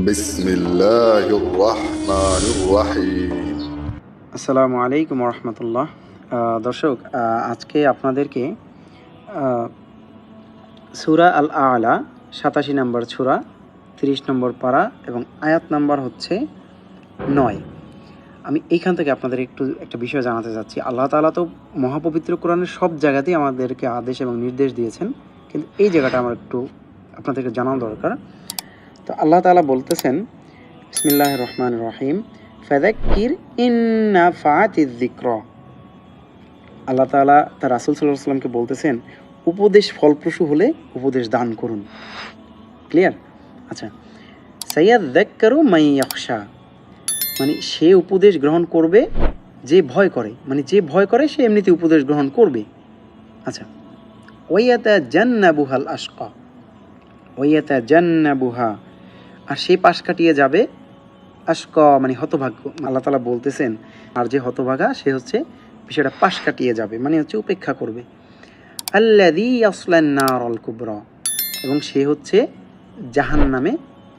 বিসমিল্লাহির রহমানির রহিম। আসসালামু আলাইকুম রহমতুল্লাহ। দর্শক, আজকে আপনাদেরকে সূরা আল আলা 87 নম্বর সূরা, 30 নম্বর পারা এবং আয়াত নাম্বার হচ্ছে 9। আমি এইখান থেকে আপনাদের একটা বিষয় জানাতে চাচ্ছি। আল্লাহ তাআলা তো মহাপবিত্র কোরআনের সব জায়গাতেই আমাদেরকে আদেশ এবং নির্দেশ দিয়েছেন, কিন্তু এই জায়গাটা আমার একটু আপনাদেরকে জানানো দরকার। তো আল্লাহ তাআলা বলতেছেন, বিসমিল্লাহির রহমানির রহিম, ফাযাক্কির ইন নাফাতিয যিকরা। আল্লাহ তাআলা তার রাসূল সাল্লাল্লাহু আলাইহি ওয়াসাল্লামকে বলতেছেন, উপদেশ ফলপ্রসূ হলে উপদেশ দান করুন। ক্লিয়ার? আচ্ছা, সাইয়াযাক্কারু মান ইয়াখশা, মানে সে উপদেশ গ্রহণ করবে যে ভয় করে, মানে যে ভয় করে সে এমনিতে উপদেশ গ্রহণ করবে। আচ্ছা, ওয়ায়াতাজান্নাবুহাল আশকা, ওয়ায়াতাজান্নাবুহা, আর সে পাশ কাটিয়ে যাবে, আশকা মানে হতভাগ্য। আল্লাহ তাআলা বলতেছেন, আর যে হতভাগা সে হচ্ছে বিষয়টা পাশ কাটিয়ে যাবে, মানে হচ্ছে উপেক্ষা করবে। আল্লাযী ইয়াসলান নারাল কুবরা, এবং সে হচ্ছে জাহান্নামে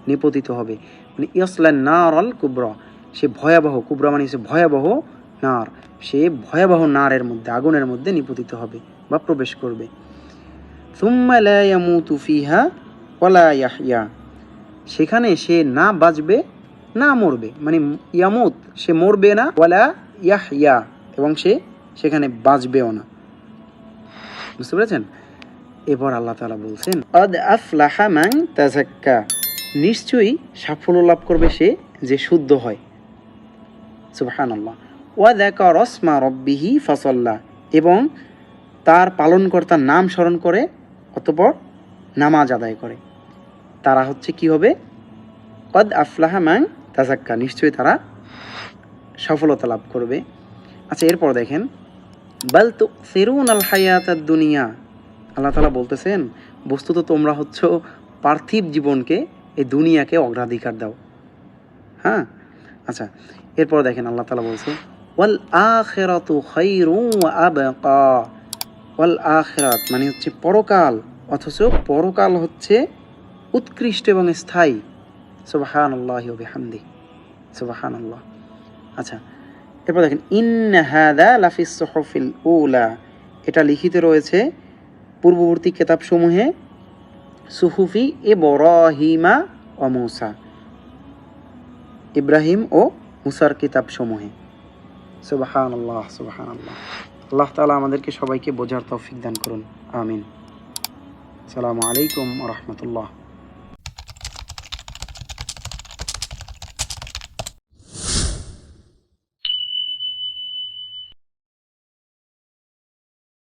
নিপতিত হবে। মানে ইয়াসলান নারাল কুবরা, সে ভয়াবহ, কুবরা মানে হচ্ছে ভয়াবহ নার, সে ভয়াবহ নারের মধ্যে, আগুনের মধ্যে নিপতিত হবে বা প্রবেশ করবে। সুম্মা লা ইয়ামুতু ফিহা ওয়ালা ইয়াহইয়া, সেখানে সে না বাঁচবে না মরবে, মানে ইয়ামুত সে মরবে না, ওয়ালা ইয়াহইয়া এবং সে সেখানে বাঁচবেও না। বুঝতে পেরেছেন? এবার আল্লাহ তাআলা বলছেন, আদ আফলাহা মান তাযাক্কা, নিশ্চয়ই সাফল্য লাভ করবে সে যে শুদ্ধ হয়। সুবহানাল্লাহ। ওয়া যাকারা ইসমা রাব্বিহি ফাসাল্লা, এবং তার পালনকর্তার নাম স্মরণ করে অতঃপর নামাজ আদায় করে। তারা হচ্ছে কি হবে? কদ আফলাহা মান তাযাক্কা, নিশ্চয়ই তারা সফলতা লাভ করবে। আচ্ছা, এরপর দেখেন, বাল তুসিরুনাল হায়াতাদ দুনিয়া, আল্লাহ তাআলা বলতেছেন, বস্তুত তোমরা হচ্ছে পার্থিব জীবনকে, এই দুনিয়াকে অগ্রাধিকার দাও। হ্যাঁ, আচ্ছা, এরপর দেখেন আল্লাহ তাআলা বলছে, ওয়াল আখিরাতু খায়রুন ওয়া আবকা, ওয়াল আখিরাত মানে হচ্ছে পরকাল, অথচ পরকাল হচ্ছে উৎকৃষ্ট এবং স্থায়ী। সুবহানাল্লাহি ওয়া বিহামদিহি, সুবহানাল্লাহ। আচ্ছা, এরপর দেখেন, ইন্না হাযা লাফিস সুহুফিল উলা, এটা লিখিত রয়েছে পূর্ববর্তী কিতাবসমূহে, সুহুফি ইব্রাহিমা ও মূসা, ইব্রাহিম ও মুসার কিতাবসমূহে। সুবহানাল্লাহ, সুবহানাল্লাহ। আল্লাহ তাআলা আমাদেরকে সবাইকে বোঝার তৌফিক দান করুন, আমিন। আসসালামু আলাইকুম ওয়া রাহমাতুল্লাহ।